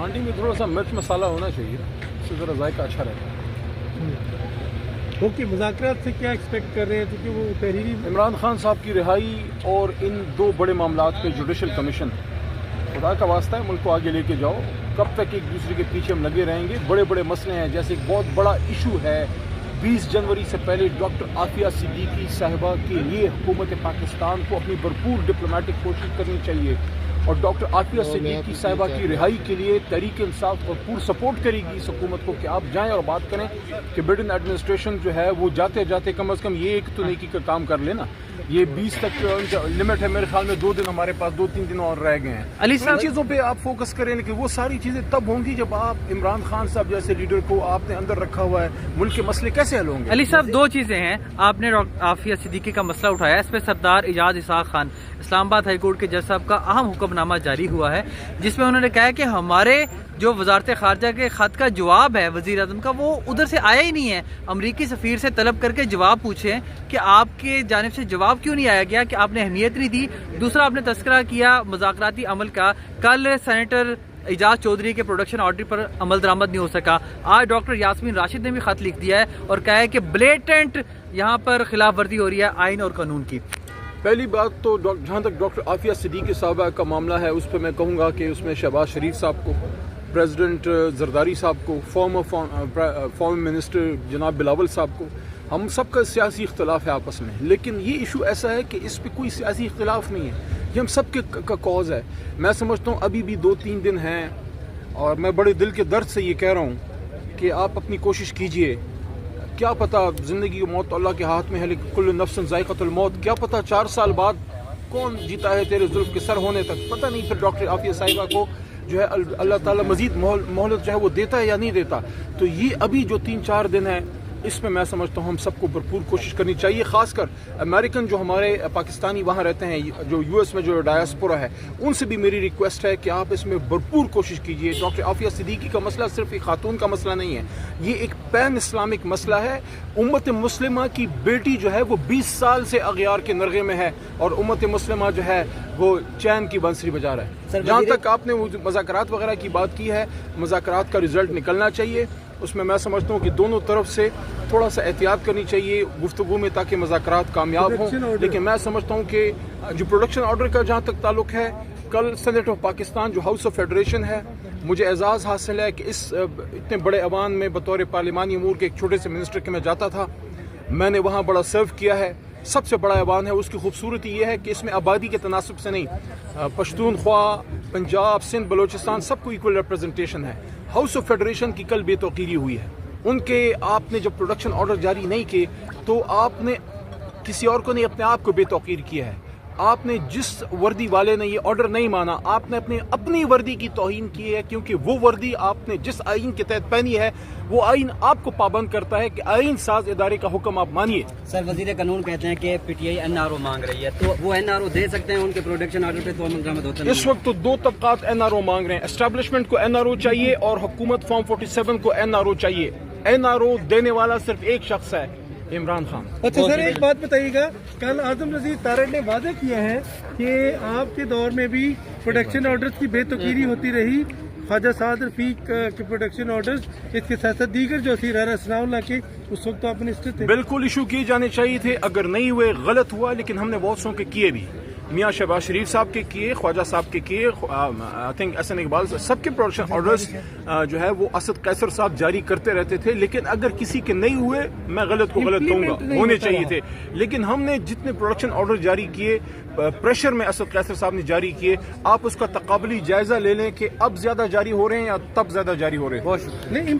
ہانڈی میں تھوڑا سا مرچ مسالہ ہونا چاہیے، اس سے ذرا ذائقہ اچھا رہتا ہے۔ اوکے، مذاکرات سے کیا ایکسپیکٹ کر رہے ہیں؟ کیونکہ وہ تحریری عمران خان صاحب کی رہائی اور ان دو بڑے معاملات پہ جوڈیشل کمیشن، خدا کا واسطہ ہے ملک کو آگے لے کے جاؤ۔ کب تک ایک دوسرے کے پیچھے ہم لگے رہیں گے؟ بڑے بڑے مسئلے ہیں، جیسے ایک بہت بڑا ایشو ہے 20 جنوری سے پہلے ڈاکٹر عافیہ صدیقی صاحبہ کے لیے حکومت پاکستان کو اپنی بھرپور ڈپلومیٹک کوشش کرنی چاہیے، اور ڈاکٹر عافیہ صدیقی صاحبہ کی رہائی کے لیے تحریک انصاف اور پور سپورٹ کرے گی اس حکومت کو کہ آپ جائیں اور بات کریں کہ بائیڈن ایڈمنسٹریشن جو ہے وہ جاتے جاتے کم از کم یہ ایک تو نیکی کا کام کر لینا۔ یہ 20 تک لمٹ ہے، میرے خیال میں 2 دن ہمارے پاس 2-3 دن اور رہ گئے ہیں۔ علی ان صاحب چیزوں پہ آپ فوکس کریں، لیکن وہ ساری چیزیں تب ہوں گی جب آپ عمران خان صاحب جیسے لیڈر کو آپ نے اندر رکھا ہوا ہے۔ ملک کے مسئلے کیسے حل ہوں گے؟ علی صاحب 2 چیزیں ہیں، آپ نے عافیہ صدیقی کا مسئلہ اٹھایا، اس پہ سردار اعجاز اسحاق خان اسلام آباد ہائی کورٹ کے جج صاحب کا اہم حکم نامہ جاری ہوا ہے، جس میں انہوں نے کہا کہ ہمارے جو وزارت خارجہ کے خط کا جواب ہے وزیر اعظم کا، وہ ادھر سے آیا ہی نہیں ہے۔ امریکی سفیر سے طلب کر کے جواب پوچھیں کہ آپ کے جانب سے جواب کیوں نہیں آیا گیا، کہ آپ نے اہمیت نہیں دی۔ دوسرا، آپ نے تذکرہ کیا مذاکراتی عمل کا، کل سینیٹر اعجاز چودھری کے پروڈکشن آرڈر پر عمل درآمد نہیں ہو سکا۔ آج ڈاکٹر یاسمین راشد نے بھی خط لکھ دیا ہے اور کہا ہے کہ بلیٹنٹ یہاں پر خلاف ورزی ہو رہی ہے آئین اور قانون کی۔ پہلی بات تو جہاں تک ڈاکٹر عافیہ صدیقی صاحبہ کا معاملہ ہے، اس پہ میں کہوں گا کہ اس میں شہباز شریف صاحب کو، پریزیڈنٹ زرداری صاحب کو، فارمر منسٹر جناب بلاول صاحب کو، ہم سب کا سیاسی اختلاف ہے آپس میں، لیکن یہ ایشو ایسا ہے کہ اس پہ کوئی سیاسی اختلاف نہیں ہے، یہ ہم سب کا کاز ہے۔ میں سمجھتا ہوں ابھی بھی 2-3 دن ہیں، اور میں بڑے دل کے درد سے یہ کہہ رہا ہوں کہ آپ اپنی کوشش کیجئے۔ کیا پتہ زندگی و موت اللہ کے ہاتھ میں ہے، لیکن کل نفس ذائقۃ الموت، کیا پتہ 4 سال بعد کون جیتا ہے تیرے زلف کے سر ہونے تک، پتہ نہیں پھر ڈاکٹر عافیہ صاحبہ کو جو ہے اللہ تعالیٰ مزید مہلت جو ہے وہ دیتا ہے یا نہیں دیتا۔ تو یہ ابھی جو 3-4 دن ہیں، اس میں میں سمجھتا ہوں ہم سب کو بھرپور کوشش کرنی چاہیے، خاص کر امریکن جو ہمارے پاکستانی وہاں رہتے ہیں، جو US میں جو ڈایاسپورا ہے، ان سے بھی میری ریکویسٹ ہے کہ آپ اس میں بھرپور کوشش کیجیے۔ ڈاکٹر عافیہ صدیقی کا مسئلہ صرف ایک خاتون کا مسئلہ نہیں ہے، یہ ایک پین اسلامک مسئلہ ہے۔ امت مسلمہ کی بیٹی جو ہے وہ 20 سال سے اغیار کے نرغے میں ہے، اور امت مسلمہ جو ہے وہ چین کی بنسری بجا رہا ہے۔ جہاں تک آپ نے مذاکرات وغیرہ کی بات کی ہے، مذاکرات کا رزلٹ نکلنا چاہیے، اس میں سمجھتا ہوں کہ دونوں طرف سے تھوڑا سا احتیاط کرنی چاہیے گفتگو میں، تاکہ مذاکرات کامیاب ہوں۔ لیکن میں سمجھتا ہوں کہ جو پروڈکشن آرڈر کا جہاں تک تعلق ہے، کل سینیٹ آف پاکستان جو ہاؤس آف فیڈریشن ہے، مجھے اعزاز حاصل ہے کہ اس اتنے بڑے ایوان میں بطور پارلیمانی امور کے ایک چھوٹے سے منسٹر کے میں جاتا تھا، میں نے وہاں بڑا سرو کیا ہے۔ سب سے بڑا ایوان ہے، اس کی خوبصورتی یہ ہے کہ اس میں آبادی کے تناسب سے نہیں، پشتونخوا، پنجاب، سندھ، بلوچستان سب کو ایکول ریپرزنٹیشن ہے۔ ہاؤس آف فیڈریشن کی کل بے توقیری ہوئی ہے، ان کے آپ نے جب پروڈکشن آرڈر جاری نہیں کیے تو آپ نے کسی اور کو نہیں، اپنے آپ کو بے توقیر کیا ہے۔ آپ نے جس وردی والے نے یہ آرڈر نہیں مانا، آپ نے اپنی وردی کی توہین کی ہے، کیونکہ وہ وردی آپ نے جس آئین کے تحت پہنی ہے، وہ آئین آپ کو پابند کرتا ہے کہ آئین ساز ادارے کا حکم آپ مانیے۔ سر، وزیر قانون کہتے ہیں کہ PTI NRO مانگ رہی ہے، تو وہ NRO دے سکتے ہیں ان کے پروڈکشن آرڈر پہ؟ تو عمل درآمد ہوتا ہے اس وقت تو 2 طبقات NRO مانگ رہے ہیں، اسٹیبلشمنٹ کو NRO چاہیے اور حکومت فارم 47 کو NRO چاہیے۔ NRO دینے والا صرف ایک شخص ہے، عمران خان۔ اچھا سر، ایک بات بتائیے گا، کل اعظم نذیر تارڑ نے واضح کیا ہے کہ آپ کے دور میں بھی پروڈکشن آرڈرز کی بے توقیری ہوتی رہی، خواجہ سعد رفیق کے پروڈکشن آرڈرز، اس کے ساتھ ساتھ دیگر جو اسیرارہ ثناء اللہ کے، اس وقت تو آپ منسٹر تھے۔ بالکل ایشو کیے جانے چاہیے تھے، اگر نہیں ہوئے غلط ہوا، لیکن ہم نے بہت سو کے کیے بھی، میاں شہباز شریف صاحب کے کیے، خواجہ صاحب کے کیے، آئی تھنک حسن اقبال، سب کے پروڈکشن آرڈرز جو ہے وہ اسد قیصر صاحب جاری کرتے رہتے تھے، لیکن اگر کسی کے نہیں ہوئے، میں غلط کو غلط کہوں گا، ہونے چاہیے تھے۔ لیکن ہم نے جتنے پروڈکشن آرڈر جاری کیے، پریشر میں اسد قیصر صاحب نے جاری کیے، آپ اس کا تقابلی جائزہ لے لیں کہ اب زیادہ جاری ہو رہے ہیں یا تب زیادہ جاری ہو رہے ہیں۔ بہت شکریہ۔